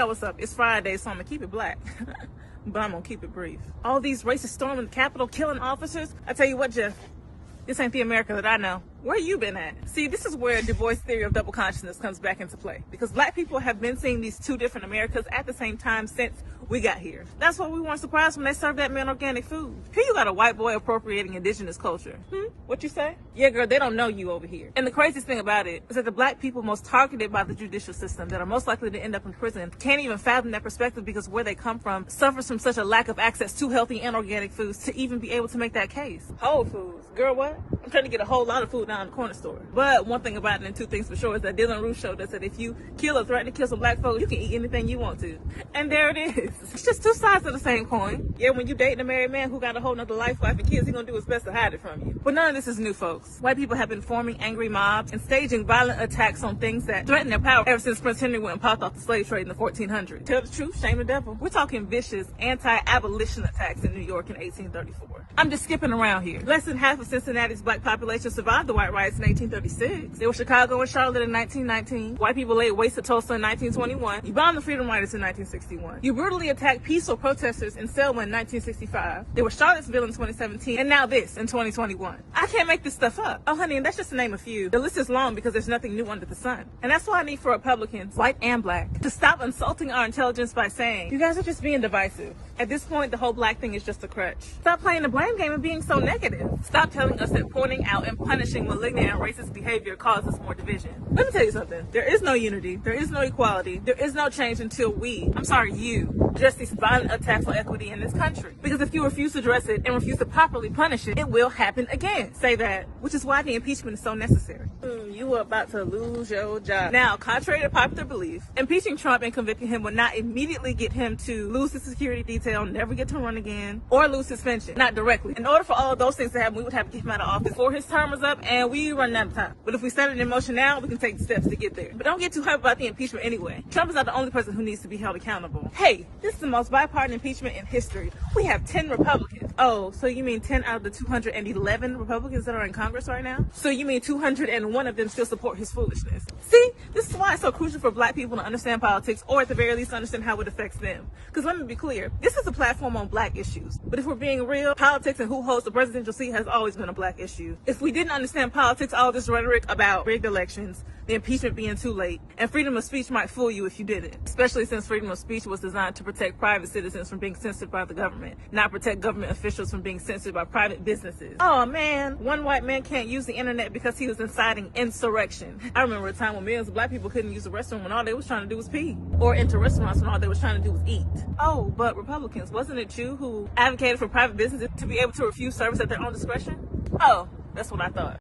Yo, what's up? It's Friday, so I'm gonna keep it black. But I'm gonna keep it brief. All these racists storming the Capitol, killing officers. I tell you what, Jeff, this ain't the America that I know. Where you been at? See, this is where Du Bois' theory of double consciousness comes back into play. Because black people have been seeing these two different Americas at the same time since we got here. That's why we weren't surprised when they served that man organic food. Here you got a white boy appropriating indigenous culture. What you say? Yeah, girl, they don't know you over here. And the craziest thing about it is that the black people most targeted by the judicial system that are most likely to end up in prison can't even fathom that perspective because where they come from suffers from such a lack of access to healthy and organic foods to even be able to make that case. Whole Foods. Girl, what? I'm trying to get a whole lot of food down in the corner store. But one thing about it, and two things for sure, is that Dylan Roof showed us that if you kill or threaten to kill some black folks, you can eat anything you want to. And there it is. It's just two sides of the same coin. Yeah, when you dating a married man who got a whole nother life, wife, and kids, he's gonna do his best to hide it from you. But none of this is new, folks. White people have been forming angry mobs and staging violent attacks on things that threaten their power ever since Prince Henry went and popped off the slave trade in the 1400s. Tell the truth, shame the devil. We're talking vicious anti-abolition attacks in New York in 1834. I'm just skipping around here. Less than half of Cincinnati's black population survived the white riots in 1836. There were Chicago and Charlotte in 1919. White people laid waste to Tulsa in 1921. You bombed the Freedom Riders in 1961. You brutally attacked peaceful protesters in Selma in 1965. There was Charlottesville in 2017. And now this in 2021. I can't make this stuff up. Oh, honey, and that's just to name a few. The list is long because there's nothing new under the sun. And that's why I need for Republicans, white and black, to stop insulting our intelligence by saying, you guys are just being divisive. At this point, the whole black thing is just a crutch. Stop playing the blame game and being so negative. Stop telling us that pointing out and punishing malignant and racist behavior causes more division. Let me tell you something. There is no unity. There is no equality. There is no change until you address these violent attacks on equity in this country. Because if you refuse to address it and refuse to properly punish it, it will happen again. Say that, which is why the impeachment is so necessary. You are about to lose your job. Now, contrary to popular belief, impeaching Trump and convicting him would not immediately get him to lose his security detail, never get to run again, or lose his pension. Not directly. In order for all of those things to happen, we would have to get him out of office before his term was up, and we run out of time. But if we set it in motion now, we can take the steps to get there. But don't get too hyped about the impeachment anyway. Trump is not the only person who needs to be held accountable. Hey, this is the most bipartisan impeachment in history. We have 10 Republicans. Oh, so you mean 10 out of the 211 Republicans that are in Congress right now? So you mean 201 of them still support his foolishness? See, this is why it's so crucial for black people to understand politics, or at the very least understand how it affects them. Because let me be clear, this is a platform on black issues. But if we're being real, politics and who holds the presidential seat has always been a black issue. If we didn't understand politics, all this rhetoric about rigged elections, the impeachment being too late, and freedom of speech might fool you if you didn't. Especially since freedom of speech was designed to protect private citizens from being censored by the government, not protect government officials from being censored by private businesses. Oh man, one white man can't use the internet because he was inciting insurrection. I remember a time when millions of black people couldn't use the restroom when all they was trying to do was pee. Or enter restaurants when all they was trying to do was eat. Oh, but Republicans, wasn't it you who advocated for private businesses to be able to refuse service at their own discretion? Oh, that's what I thought.